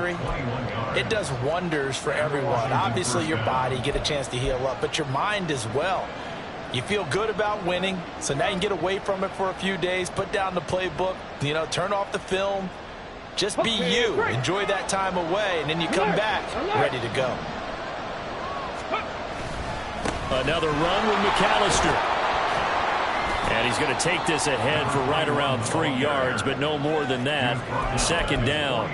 victory, it does wonders for everyone. Obviously, your body, get a chance to heal up, but your mind as well. You feel good about winning, so now you can get away from it for a few days, put down the playbook, turn off the film. Just be you. Enjoy that time away, and then you come back ready to go. Another run with McAllister. And he's going to take this ahead for right around 3 yards, but no more than that. Second down.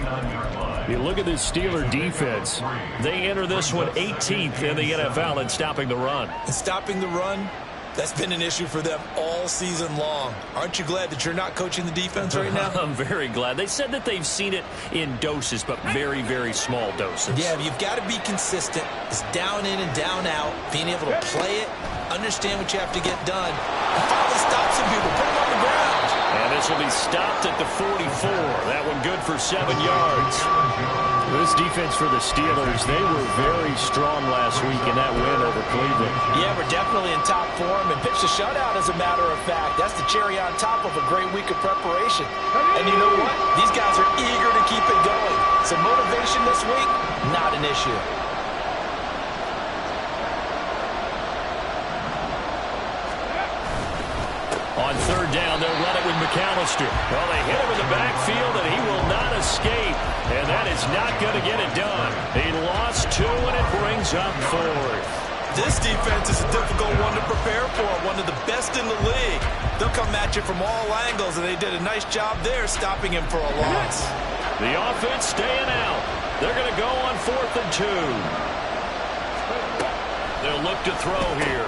You look at this Steeler defense. They enter this one 18th in the NFL in stopping the run. And stopping the run, that's been an issue for them all season long. Aren't you glad that you're not coaching the defense right now? I'm very glad. They said that they've seen it in doses, but very, very small doses. Yeah, you've got to be consistent. It's down in and down out. Being able to play it, understand what you have to get done, and finally stop some people, put them on the ground. And this will be stopped at the 44. That one good for 7 yards. This defense for the Steelers, they were very strong last week in that win over Cleveland. Yeah, we're definitely in top form and pitched a shutout, as a matter of fact. That's the cherry on top of a great week of preparation. And you know what? These guys are eager to keep it going. So motivation this week, not an issue. On third down, they'll run it with McAllister. Well, they hit him in the backfield, and he will not escape. And that is not going to get it done. He lost 2, and it brings up 4th. This defense is a difficult one to prepare for, one of the best in the league. They'll come at you from all angles, and they did a nice job there stopping him for a loss. The offense staying out. They're going to go on 4th and 2. They'll look to throw here.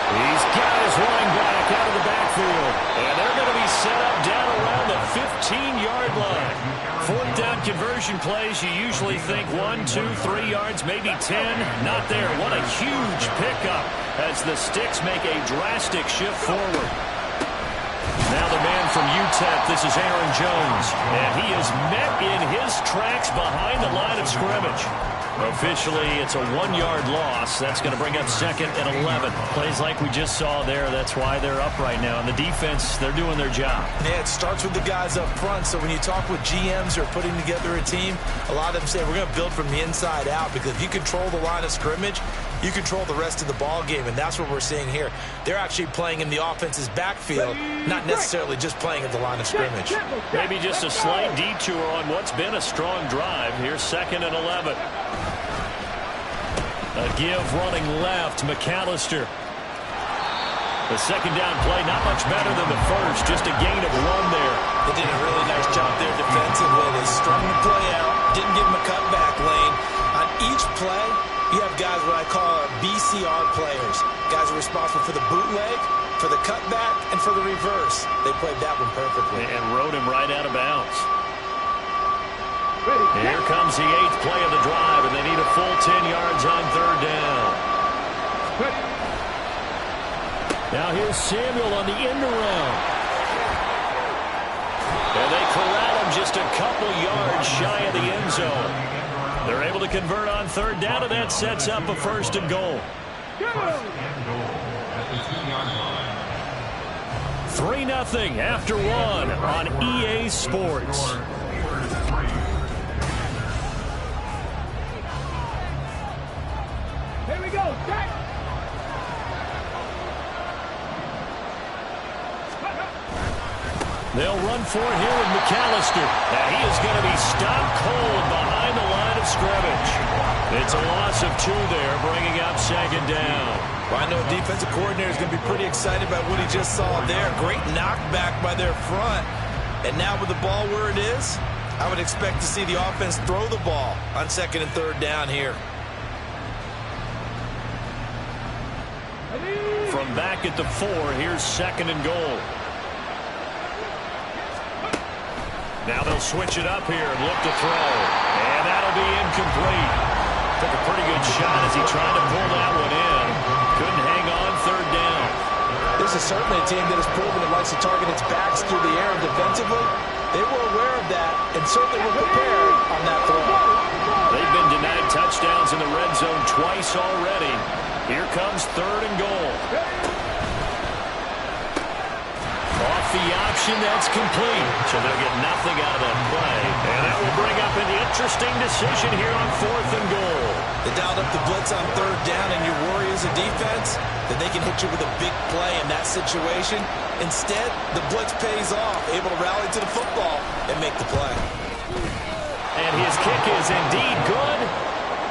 He's got his running back out of the backfield. And they're going to be set up down around the 15-yard line. 4th down conversion plays, you usually think 1, 2, 3 yards, maybe 10. Not there. What a huge pickup as the Sticks make a drastic shift forward. Now the man from UTEP, this is Aaron Jones. And he is met in his tracks behind the line of scrimmage. Officially, it's a 1-yard loss. That's going to bring up 2nd and 11. Plays like we just saw there. That's why they're up right now. And the defense, they're doing their job. Yeah, it starts with the guys up front. So when you talk with GMs who are putting together a team, a lot of them say, we're going to build from the inside out. Because if you control the line of scrimmage, you control the rest of the ball game. And that's what we're seeing here. They're actually playing in the offense's backfield, not necessarily just playing at the line of scrimmage. Maybe just a slight detour on what's been a strong drive. Here's 2nd and 11. A give running left, McAllister. The second down play, not much better than the first, just a gain of 1 there. They did a really nice job there defensively. They strung the play out, didn't give him a cutback lane. On each play, you have guys what I call BCR players. Guys are responsible for the bootleg, for the cutback, and for the reverse. They played that one perfectly. And rode him right out of bounds. Here comes the 8th play of the drive, and they need a full 10 yards on 3rd down. Now here's Samuel on the end around. And they corral him just a couple yards shy of the end zone. They're able to convert on 3rd down, and that sets up a 1st and goal. 3-0 after 1 on EA Sports. Here we go, Jack. They'll run for it here with McAllister. Now he is going to be stopped cold behind the line of scrimmage. It's a loss of 2 there, bringing up 2nd down. Well, I know a defensive coordinator is going to be pretty excited about what he just saw there. Great knockback by their front. And now with the ball where it is, I would expect to see the offense throw the ball on 2nd and 3rd down here. From back at the 4, here's 2nd and goal. Now they'll switch it up here and look to throw. And that'll be incomplete. Took a pretty good shot as he tried to pull that one in. Couldn't hang on 3rd down. This is certainly a team that has proven it likes to target its backs through the air and defensively. They were aware of that and certainly were prepared on that throw. They've been denied touchdowns in the red zone twice already. Here comes 3rd and goal. Off the option, that's complete. So they'll get nothing out of that play. And that will bring up an interesting decision here on 4th and goal. They dialed up the blitz on 3rd down, and you worry as a defense that they can hit you with a big play in that situation. Instead, the blitz pays off, able to rally to the football and make the play. And his kick is indeed good.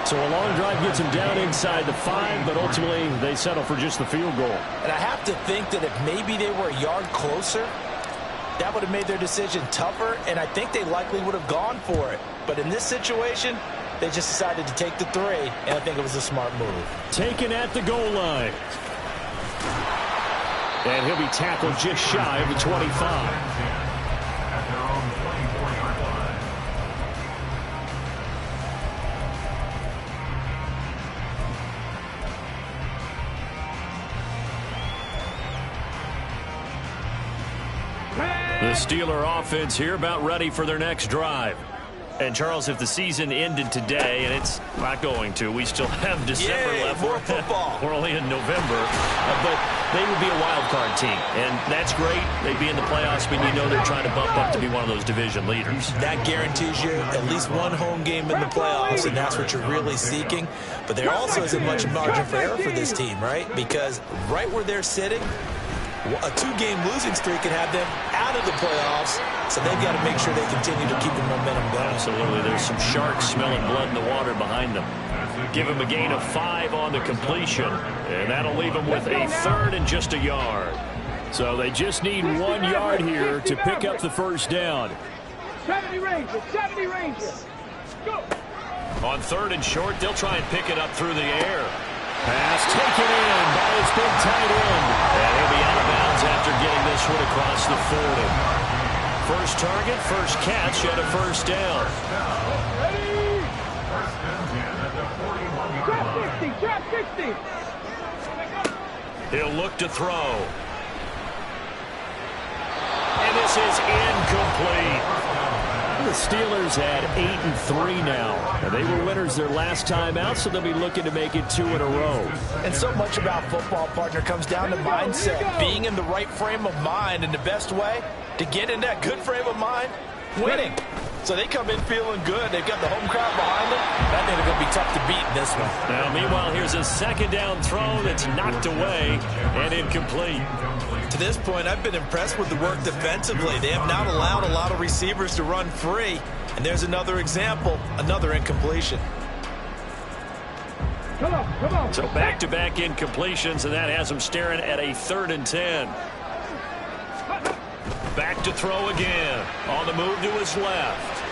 So a long drive gets him down inside the 5, but ultimately they settle for just the field goal. And I have to think that if maybe they were a yard closer, that would have made their decision tougher, and I think they likely would have gone for it. But in this situation, they just decided to take the 3, and I think it was a smart move. Taken at the goal line. And he'll be tackled just shy of the 25. The Steeler offense here about ready for their next drive. And, Charles, if the season ended today, and it's not going to, we still have December left. More football. We're only in November. But they would be a wild card team. And that's great. They'd be in the playoffs, but you know they're trying to bump up to be one of those division leaders. That guarantees you at least one home game in the playoffs, and that's what you're really seeking. But there also isn't much margin for error for this team, right? Because right where they're sitting, a 2-game losing streak could have them out of the playoffs, so they've got to make sure they continue to keep the momentum going. Absolutely. There's some sharks smelling blood in the water behind them. Give him a gain of 5 on the completion, and that'll leave them with a 3rd and just a yard. So they just need 1 yard here to pick up the first down. 70 Rangers. Go. On 3rd and short, they'll try and pick it up through the air. Pass taken in by his big tight end. And he'll be out of bounds after getting this one across the 40. First target, first catch, and a first down. Trap 60. He'll look to throw. And this is incomplete. The Steelers at 8-3 now. And they were winners their last time out, so they'll be looking to make it 2 in a row. And so much about football, partner, comes down to mindset. Being in the right frame of mind, and the best way to get in that good frame of mind, winning. So they come in feeling good. They've got the home crowd behind them. I think they're going to be tough to beat in this one. Now, meanwhile, here's a 2nd down throw that's knocked away and incomplete. To this point, I've been impressed with the work defensively. They have not allowed a lot of receivers to run free. And there's another example, another incompletion. Come on. So back-to-back incompletions, and that has them staring at a 3rd and 10. Back to throw again. On the move to his left.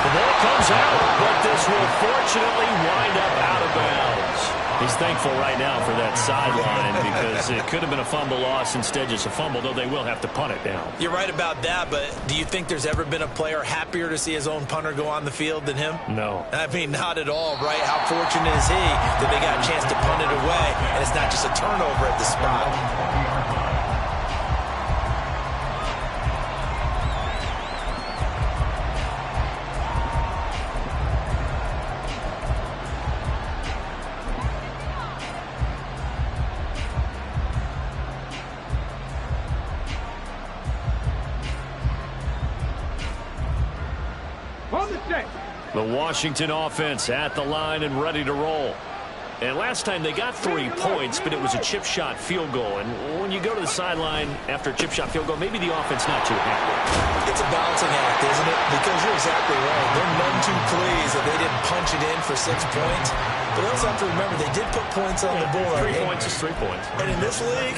The ball comes out, but this will fortunately wind up out of bounds. He's thankful right now for that sideline because it could have been a fumble loss, instead just a fumble, though they will have to punt it down. You're right about that, but do you think there's ever been a player happier to see his own punter go on the field than him? No. I mean, not at all, right? How fortunate is he that they got a chance to punt it away, and it's not just a turnover at the spot. The Washington offense at the line and ready to roll. And last time they got 3 points, but it was a chip shot field goal. And when you go to the sideline after a chip shot field goal, maybe the offense not too happy. It's a balancing act, isn't it? Because you're exactly right. They're none too pleased that they didn't punch it in for 6 points. But they also have to remember they did put points on the board. 3 points is 3 points. And in this league,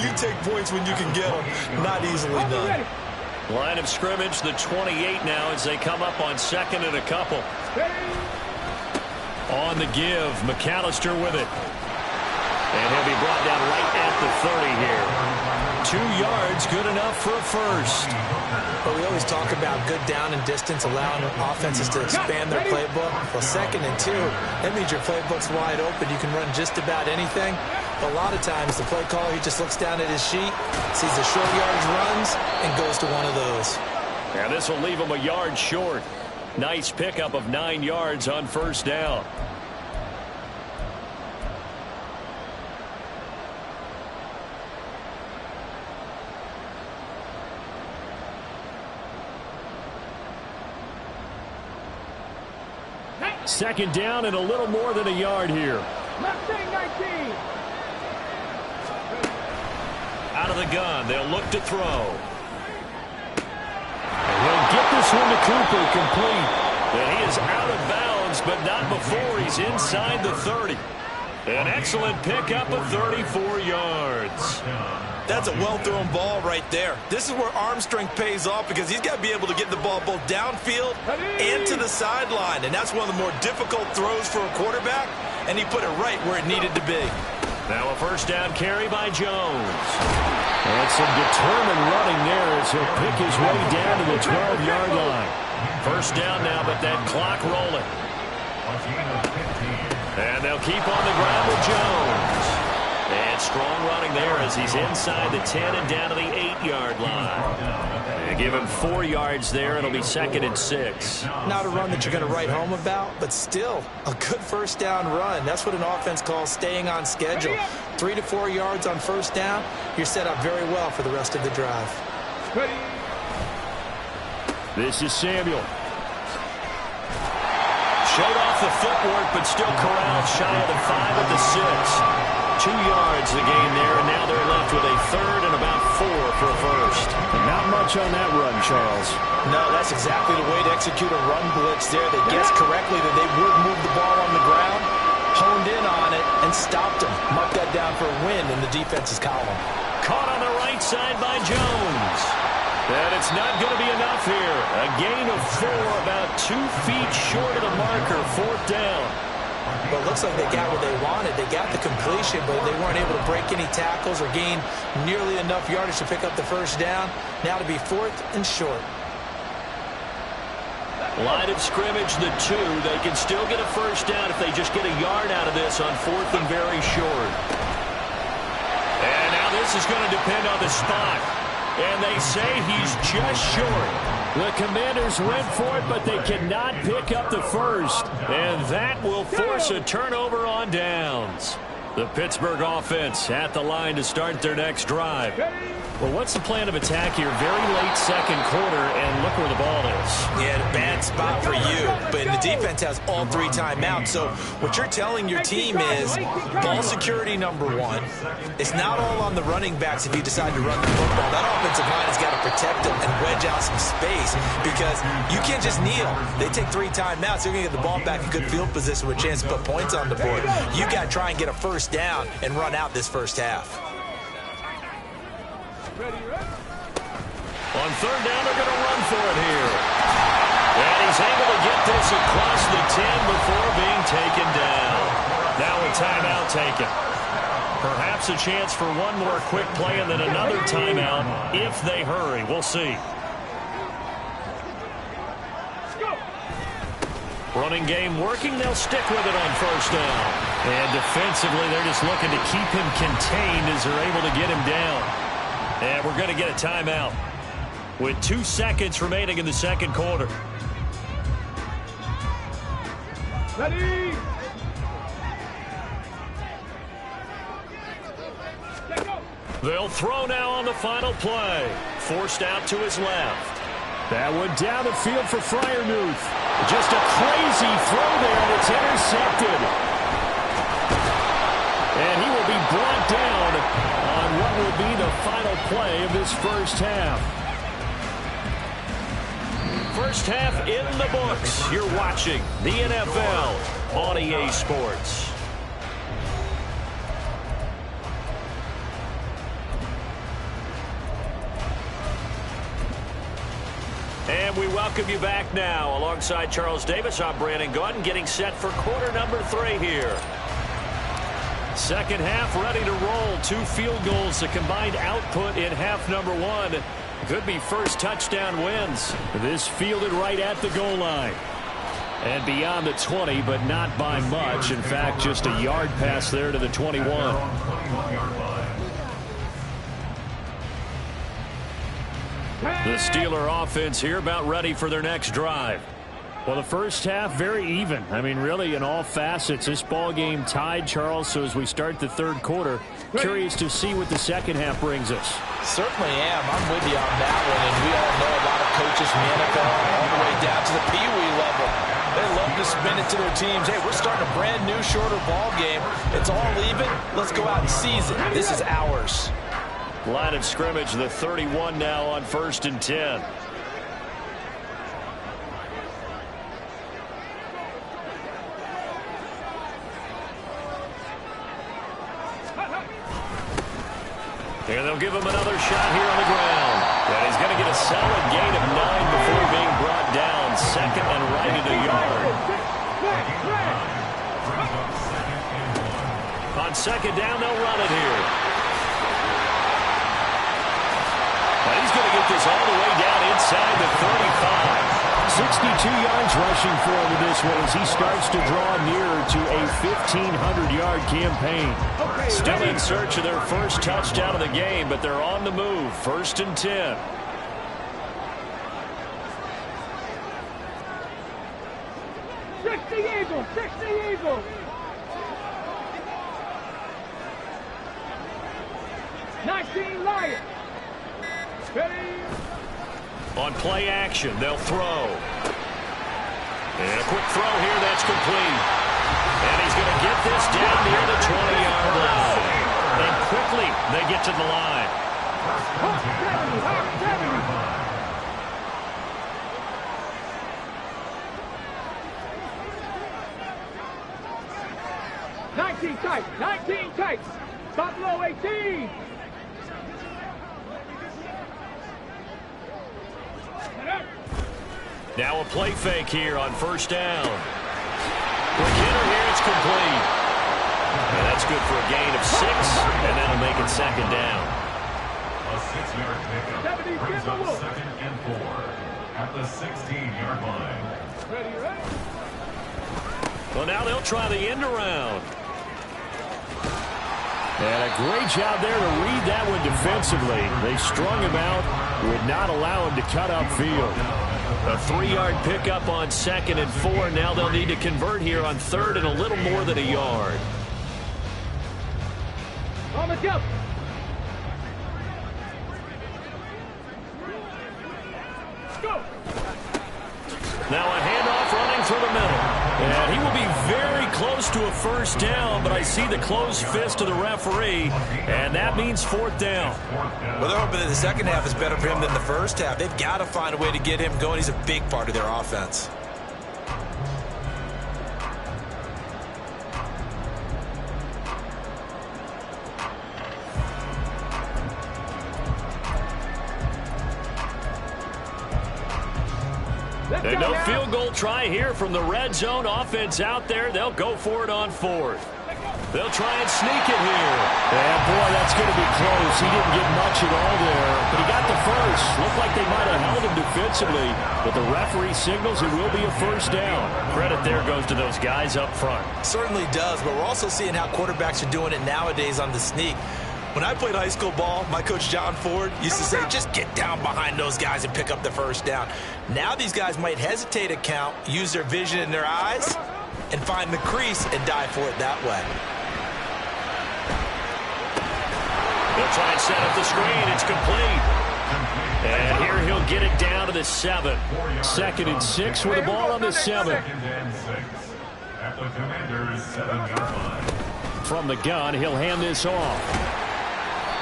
you take points when you can get them. Not easily done. Line of scrimmage, the 28 now as they come up on 2nd and a couple. On the give, McAllister with it. And he'll be brought down right at the 30 here. 2 yards, good enough for a first. But we always talk about good down and distance, allowing offenses to expand their playbook. Well, 2nd and 2, that means your playbook's wide open. You can run just about anything. But a lot of times, the play caller, he just looks down at his sheet, sees the short yardage runs, and goes to one of those. Now this will leave him a yard short. Nice pickup of 9 yards on first down. Second down and a little more than a yard here. Mustang 19. Out of the gun, they'll look to throw. And he'll get this one to Cooper, complete. And he is out of bounds, but not before he's inside the 30. An excellent pickup of 34 yards. That's a well-thrown ball right there. This is where arm strength pays off because he's got to be able to get the ball both downfield and to the sideline. And that's one of the more difficult throws for a quarterback, and he put it right where it needed to be. Now a first down carry by Jones. And some determined running there as he'll pick his way down to the 12-yard line. First down now, but that clock rolling. And they'll keep on the ground with Jones. And strong running there as he's inside the 10 and down to the 8-yard line. They give him 4 yards there. It'll be 2nd and 6. Not a run that you're going to write home about, but still a good first down run. That's what an offense calls staying on schedule. 3 to 4 yards on first down. You're set up very well for the rest of the drive. This is Samuel. Showed off the footwork, but still corralled shy of the 5 at the 6. 2 yards the gain there, and now they're left with a 3rd and about 4 for a first. Not much on that run, Charles. No, that's exactly the way to execute a run blitz there. They guessed correctly that they would move the ball on the ground, honed in on it, and stopped them. Mark that down for a win in the defense's column. Caught on the right side by Jones. And it's not going to be enough here. A gain of 4, about 2 feet short of the marker, 4th down. But it looks like they got what they wanted. They got the completion, but they weren't able to break any tackles or gain nearly enough yardage to pick up the first down. Now to be 4th and short. Line of scrimmage, the 2. They can still get a first down if they just get a yard out of this on 4th and very short. And now this is going to depend on the spot. And they say he's just short. The Commanders went for it, but they cannot pick up the first. And that will force a turnover on downs. The Pittsburgh offense at the line to start their next drive. Well, what's the plan of attack here? Very late second quarter, and look where the ball is. Yeah, a bad spot for you. But the defense has all 3 timeouts. So what you're telling your team is ball security number 1. It's not all on the running backs if you decide to run the football. That offensive line has got to protect them and wedge out some space because you can't just kneel. They take 3 timeouts. They're going to get the ball back in good field position with a chance to put points on the board. You got to try and get a first down and run out this first half. On 3rd down, they're going to run for it here. And he's able to get this across the 10 before being taken down. Now a timeout taken. Perhaps a chance for one more quick play and then another timeout if they hurry. We'll see. Running game working. They'll stick with it on first down. And defensively, they're just looking to keep him contained as they're able to get him down. And we're going to get a timeout with 2 seconds remaining in the second quarter. Ready? They'll throw now on the final play. Forced out to his left. That one down the field for Freiermuth. Just a crazy throw there, and it's intercepted. And he will be brought down on what will be the final play of this first half. First half in the books. You're watching the NFL on EA Sports. And we welcome you back now. Alongside Charles Davis, I'm Brandon Gaudin, getting set for quarter number 3 here. Second half ready to roll. 2 field goals, the combined output in half number 1. Could be first touchdown wins. This fielded right at the goal line. And beyond the 20, but not by much. In fact, just a yard pass there to the 21. The Steeler offense here about ready for their next drive. Well, the first half, very even. I mean, really, in all facets, this ball game tied, Charles. So as we start the third quarter, curious to see what the second half brings us. Certainly am. I'm with you on that one. And we all know a lot of coaches from the NFL all the way down to the Pee Wee level. They love to spin it to their teams. Hey, we're starting a brand new, shorter ball game. It's all even. Let's go out and seize it. This is ours. Line of scrimmage, the 31 now on 1st and 10. And they'll give him another shot here on the ground. And he's going to get a solid gain of 9 before being brought down. Second and right at a yard. On second down, they'll run it here. And he's going to get this all the way down inside the 35. 62 yards rushing for him in this one as he starts to draw nearer to a 1,500-yard campaign. Still in search of their first touchdown of the game, but they're on the move. 1st and 10. Six the Eagles. 19 Lions. Ready. On play action, they'll throw. And a quick throw here, that's complete. And he's going to get this down near the 20-yard line. And quickly, they get to the line. Hot 70. 19 tights. Buffalo 18. Now a play fake here on 1st down. Quick hitter here, it's complete. And that's good for a gain of 6, and that'll make it 2nd down. A 6-yard pickup brings up 2nd and 4 at the 16-yard line. Ready. Well, now they'll try the end around. And a great job there to read that one defensively. They strung him out, would not allow him to cut upfield. A 3-yard pickup on 2nd and 4. Now they'll need to convert here on 3rd and a little more than a yard. On the jump. Go. Now a handoff running through the middle. And he will be very close to a 1st down, but I see the closed fist of the referee, and that means 4th down. Well, they're hoping that the second half is better for him than the first half. They've got to find a way to get him going. He's a big part of their offense. And no field goal try here from the red zone. Offense out there. They'll go for it on 4th. They'll try and sneak it here. And, boy, that's going to be close. He didn't get much at all there, but he got the first. Looked like they might have held him defensively, but the referee signals it will be a 1st down. Credit there goes to those guys up front. Certainly does, but we're also seeing how quarterbacks are doing it nowadays on the sneak. When I played high school ball, my coach John Ford used to say, just get down behind those guys and pick up the 1st down. Now these guys might hesitate to count, use their vision in their eyes, and find the crease and dive for it that way. They'll try and set up the screen. It's complete. And here he'll get it down to the 7. 2nd and 6 with the ball on the 7. 2nd and 6 at the Commanders' 7-yard line. From the gun, he'll hand this off.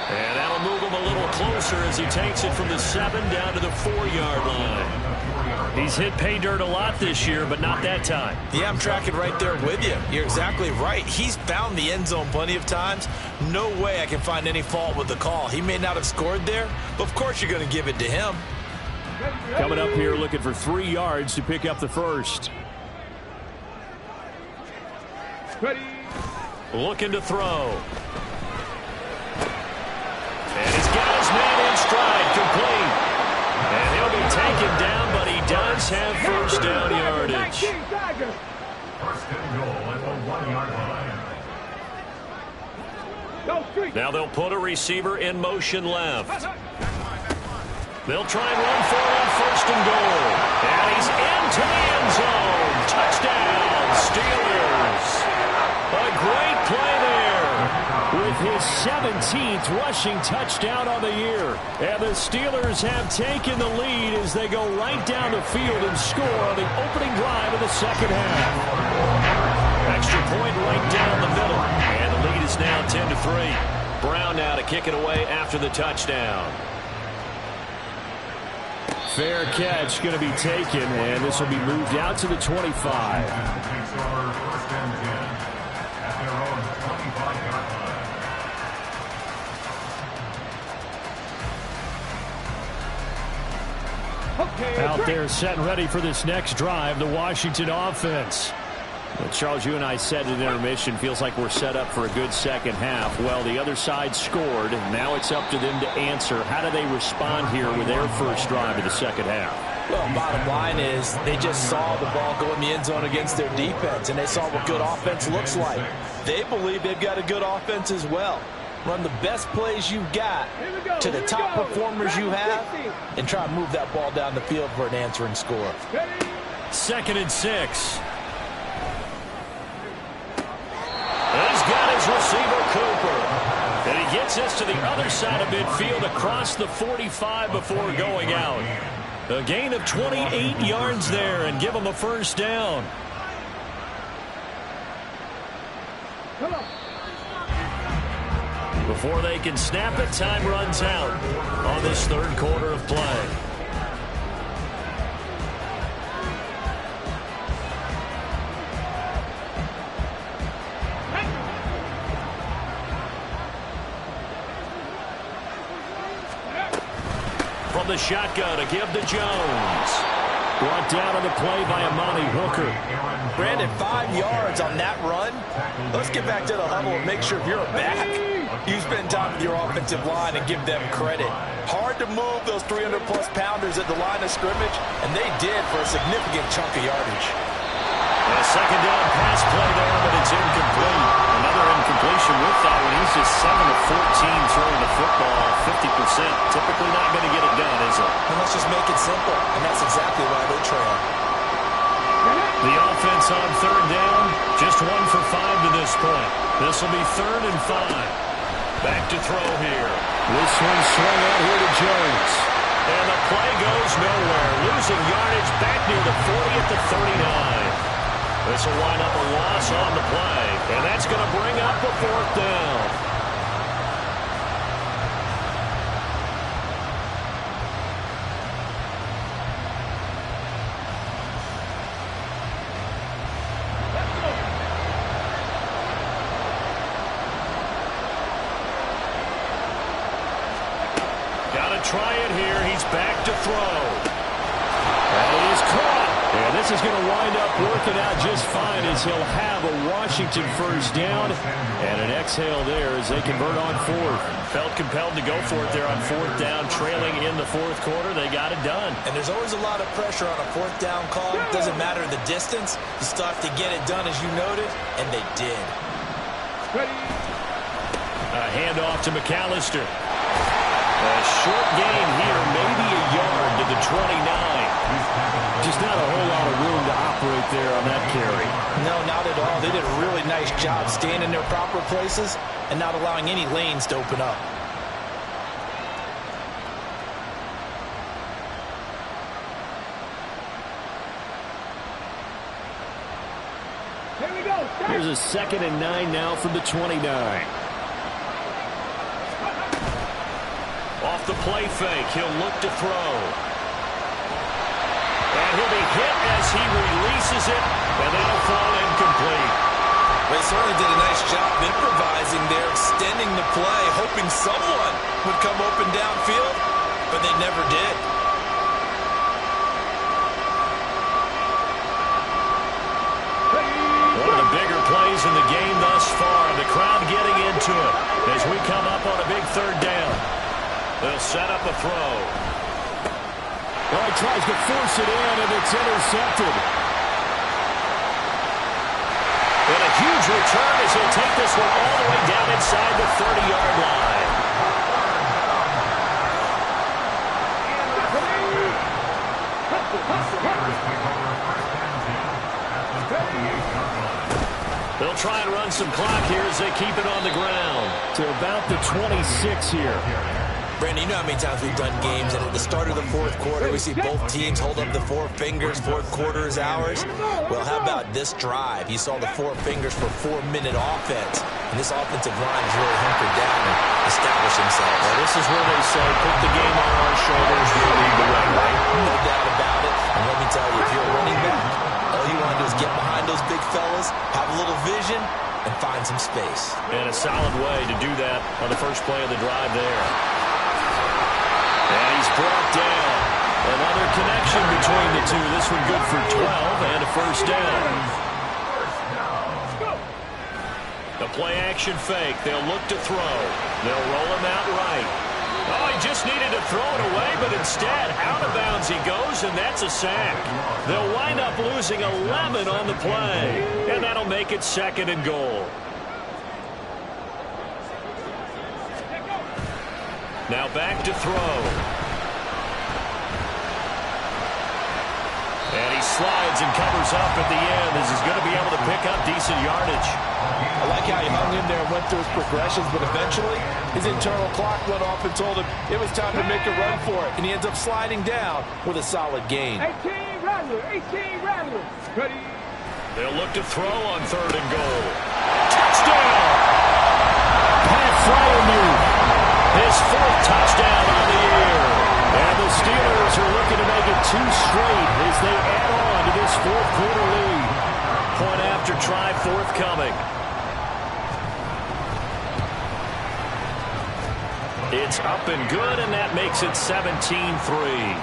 And that'll move him a little closer as he takes it from the 7 down to the 4-yard line. He's hit pay dirt a lot this year, but not that time. Yeah, I'm tracking right there with you. You're exactly right. He's found the end zone plenty of times. No way I can find any fault with the call. He may not have scored there, but of course you're going to give it to him. Coming up here looking for 3 yards to pick up the first. Ready. Looking to throw. And he's got his man in stride, complete. And he'll be taken down, but he does have 1st down yardage. 1st and goal at the 1-yard line. Now they'll put a receiver in motion left. They'll try and run for it on 1st and goal. And he's into the end zone. Touchdown, Steelers. A great play there. With his 17th rushing touchdown on the year. And the Steelers have taken the lead as they go right down the field and score on the opening drive of the second half. Extra point right down the middle. And the lead is now 10-3. Brown now to kick it away after the touchdown. Fair catch going to be taken, and this will be moved out to the 25. Out there set and ready for this next drive, the Washington offense. Well, Charles, you and I said in intermission, feels like we're set up for a good second half. Well, the other side scored. Now it's up to them to answer. How do they respond here with their first drive of the second half? Well, bottom line is they just saw the ball go in the end zone against their defense, and they saw what good offense looks like. They believe they've got a good offense as well. Run the best plays you've got to the top performers you have, and try to move that ball down the field for an answering score. 2nd and 6. He's got his receiver, Cooper. And he gets us to the other side of midfield across the 45 before going out. A gain of 28 yards there and give him a first down. Before they can snap it, time runs out on this third quarter of play. From the shotgun to give to Jones. Brought down on the play by Amani Hooker. Brandon, 5 yards on that run. Let's get back to the huddle and make sure if you're a back, you spend time with your offensive line and give them credit. Hard to move those 300-plus pounders at the line of scrimmage, and they did for a significant chunk of yardage. A second down pass play there, but it's incomplete. Another incompletion with that one. He's just 7 of 14 throwing the football, 50%. Typically not going to get it done, is it? And let's just make it simple, and that's exactly why they trail. The offense on third down, just 1 for 5 to this point. This will be 3rd and 5. Back to throw here. This one swung out here to Jones. And the play goes nowhere. Losing yardage back near the 40 at the 39. This will wind up a loss on the play. And that's going to bring up a 4th down. Try it here. He's back to throw. That is caught. And this is going to wind up working out just fine as he'll have a Washington first down. And an exhale there as they convert on 4th. Felt compelled to go for it there on 4th down. Trailing in the 4th quarter. They got it done. And there's always a lot of pressure on a 4th down call. It doesn't matter the distance. You still have to get it done as you noted. And they did. A handoff to McAllister. A short gain here, maybe a yard to the 29. Just not a whole lot of room to operate there on that carry. No, not at all. They did a really nice job staying in their proper places and not allowing any lanes to open up. Here we go. Here's a 2nd and 9 now from the 29. Off the play fake, he'll look to throw. And he'll be hit as he releases it, and that'll fall incomplete. They certainly did a nice job improvising there, extending the play, hoping someone would come open downfield, but they never did. One of the bigger plays in the game thus far. The crowd getting into it as we come up on a big 3rd down. They'll set up a throw. Well, he tries to force it in, and it's intercepted. And a huge return as he'll take this one all the way down inside the 30-yard line. They'll try and run some clock here as they keep it on the ground to about the 26 here. Brandon, you know how many times we've done games, and at the start of the fourth quarter, we see both teams hold up the four fingers, fourth quarter is ours. Well, how about this drive? You saw the four fingers for 4-minute offense, and this offensive line is really hunkered down and established themselves. Well, this is where they say, put the game on our shoulders, we'll lead the way, right? No doubt about it, and let me tell you, if you're a running back, all you want to do is get behind those big fellas, have a little vision, and find some space. And a solid way to do that on the first play of the drive there. And he's brought down. Another connection between the two. This one good for 12 and a first down. The play action fake. They'll look to throw. They'll roll him out right. Oh, he just needed to throw it away, but instead, out of bounds he goes, and that's a sack. They'll wind up losing 11 on the play, and that'll make it 2nd and goal. Now back to throw. And he slides and covers up at the end as he's going to be able to pick up decent yardage. I like how he hung in there and went through his progressions, but eventually his internal clock went off and told him it was time to make a run for it, and he ends up sliding down with a solid gain. 18 Rattler, 18 Rattler. Ready. They'll look to throw on 3rd and goal. Touchdown! Pat Freiermuth. His 4th touchdown on the year. And the Steelers are looking to make it 2 straight as they add on to this 4th quarter lead. Point after try forthcoming. It's up and good, and that makes it 17-3.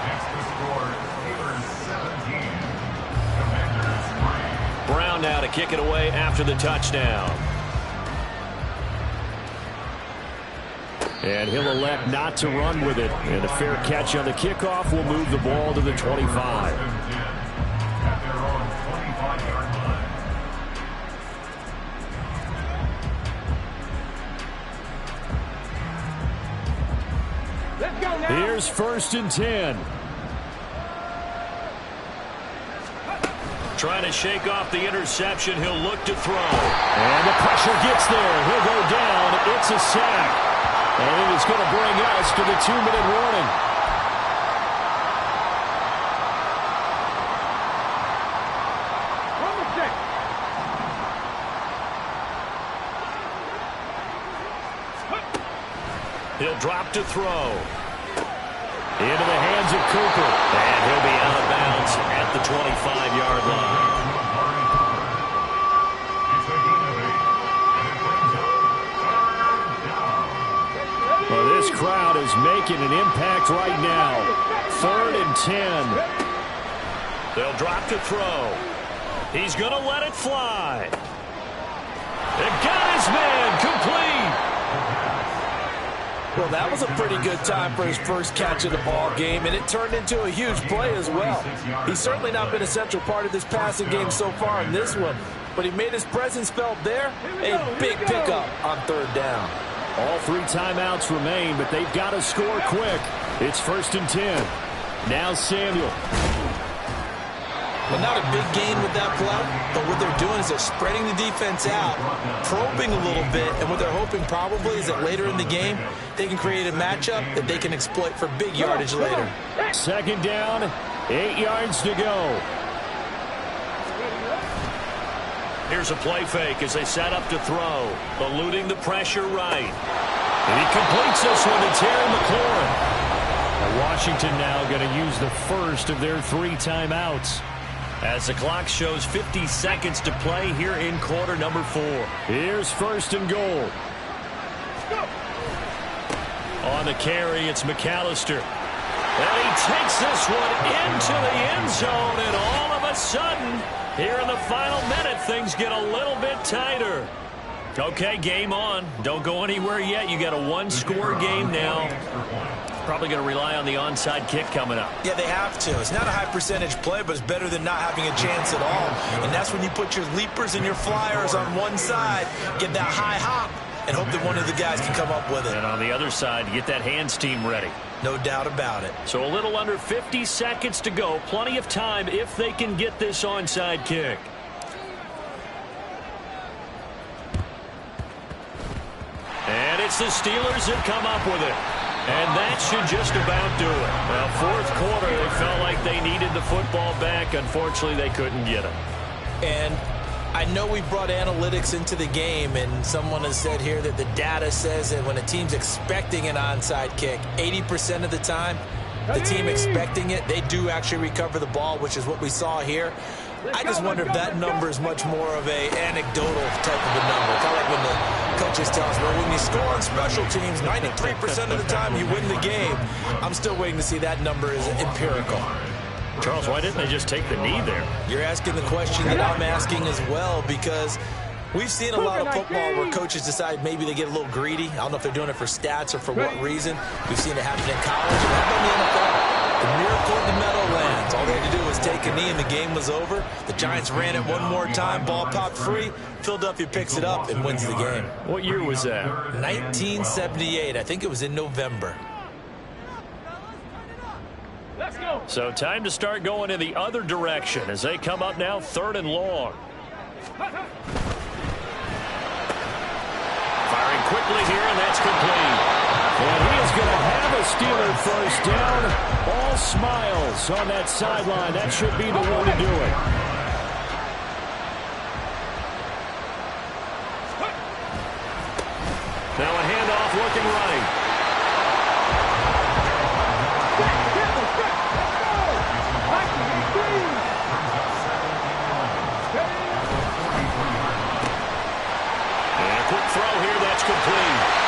Brown now to kick it away after the touchdown. And he'll elect not to run with it. And a fair catch on the kickoff will move the ball to the 25. Let's go now. Here's 1st and 10. Trying to shake off the interception. He'll look to throw. And the pressure gets there. He'll go down. It's a sack. And it's going to bring us to the 2-minute warning. He'll drop to throw. Into the hands of Cooper. And he'll be out of bounds at the 25-yard line. Well, this crowd is making an impact right now. 3rd and 10. They'll drop to throw. He's going to let it fly. They got his man complete. Well, that was a pretty good time for his first catch of the ball game, and it turned into a huge play as well. He's certainly not been a central part of this passing game so far in this one, but he made his presence felt there. A big pickup on 3rd down. All 3 timeouts remain, but they've got to score quick. It's 1st and 10. Now Samuel. Well, not a big gain with that play, but what they're doing is they're spreading the defense out, probing a little bit, and what they're hoping probably is that later in the game, they can create a matchup that they can exploit for big yardage later. 2nd down, 8 yards to go. Here's a play fake as they set up to throw, eluding the pressure right. And he completes this one to Terry McLaurin. Now Washington now going to use the first of their 3 timeouts. As the clock shows 50 seconds to play here in quarter number 4. Here's 1st and goal. On the carry, it's McAllister. And he takes this one into the end zone, and all of a sudden, here in the final minute, things get a little bit tighter. Okay, game on. Don't go anywhere yet. You got a 1-score game now. Probably going to rely on the onside kick coming up. Yeah, they have to. It's not a high percentage play, but it's better than not having a chance at all. And that's when you put your leapers and your flyers on one side, get that high hop, and hope that one of the guys can come up with it. And on the other side, get that hands team ready. No doubt about it. So a little under 50 seconds to go. Plenty of time if they can get this onside kick. And it's the Steelers that come up with it. And that should just about do it. Well, fourth quarter, they felt like they needed the football back. Unfortunately, they couldn't get it. And I know we brought analytics into the game, and someone has said here that the data says that when a team's expecting an onside kick, 80% of the time, the team expecting it, they do actually recover the ball, which is what we saw here. I just wonder if that number is much more of a anecdotal type of a number. Kind of like when the coaches tell us, well, when you score on special teams, 93% of the time you win the game. I'm still waiting to see that number is empirical. Charles, why didn't they just take the knee there? You're asking the question that I'm asking as well, because we've seen a lot of football where coaches decide maybe they get a little greedy. I don't know if they're doing it for stats or for what reason. We've seen it happen in college and happen in the NFL. The miracle in the Meadowlands. All they had to do was take a knee and the game was over. The Giants ran it one more time. Ball popped free. Philadelphia picks it up and wins the game. What year was that? 1978. I think it was in November. Let's go. So time to start going in the other direction as they come up now 3rd and long. Firing quickly here, and that's complete. And he is going to have a Steeler first down. All smiles on that sideline. That should be the way to do it. Now a handoff looking right. And a quick throw here, that's complete.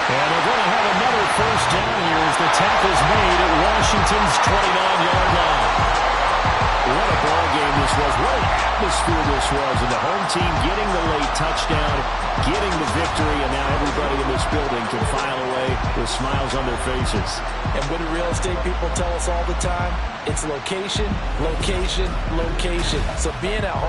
And they're going to have another first down here as the tackle's made at Washington's 29-yard line. What a ball game this was. What an atmosphere this was. And the home team getting the late touchdown, getting the victory, and now everybody in this building can file away with smiles on their faces. And what do real estate people tell us all the time? It's location, location, location. So being at home